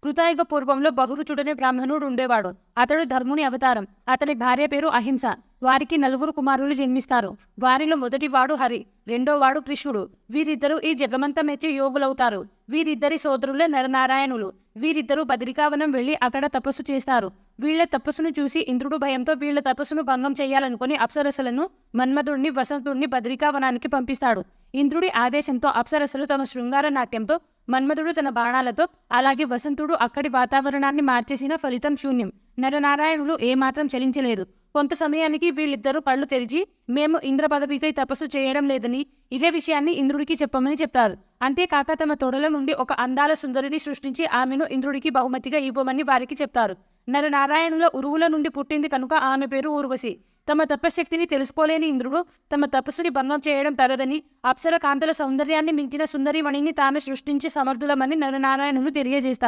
కృతయుగ పూర్వంలో బహురుచుడనే బ్రాహ్మణుడు ఉండేవాడు. అతడు ధర్ముని అవతారం. అతని భార్య పేరు అహింస. వారికి 4 కుమారులు జన్మిస్తారు. వారిలో మొదటివాడు హరి, రెండోవాడు కృష్ణుడు. వీరిద్దరూ ఈ జగమంతా మెచ్చి యోగులవుతారు. వీరిద్దరి సోదరులే నరనారాయణులు. వీరిద్దరూ బదరికావనం వెళ్లి అక్కడ తపస్సు చేస్తారు. వీళ్ల తపస్సును చూసి ఇంద్రుడు భయంతో వీళ్ల తపస్సును భంగం చేయాలనుకుని అప్సరసలను, మన్మధుడిని, వసంతుడిని బదరికావనానికి పంపిస్తాడు. ఇంద్రుడి ఆదేశంతో అప్సరసలు తమ శృంగార నాట్యంతో, మన్మధుడు తన బాణాలతో, అలాగే వసంతుడు అక్కడి వాతావరణాన్ని మార్చేసిన ఫలితం శూన్యం. నరనారాయణులు ఏమాత్రం చలించలేదు. కొంత సమయానికి వీళ్ళిద్దరూ కళ్ళు తెరిచి, మేము ఇంద్ర పదవికై తపస్సు చేయడం లేదని, ఇదే విషయాన్ని ఇంద్రుడికి చెప్పమని చెప్తారు. అంతేకాక తమ తొడల నుండి ఒక అందాల సుందరిని సృష్టించి ఆమెను ఇంద్రుడికి బహుమతిగా ఇవ్వమని వారికి చెప్తారు. నరనారాయణుల ఉరువుల నుండి పుట్టింది కనుక ఆమె పేరు ఊర్వశి. తమ తపశ్శక్తిని తెలుసుకోలేని ఇంద్రుడు తమ తపస్సుని భంగం చేయడం తగదని, అప్సర కాంతల సౌందర్యాన్ని మించిన సుందరిమణిని తామే సృష్టించి సమర్థులమని నరనారాయణులు తెలియజేస్తారు.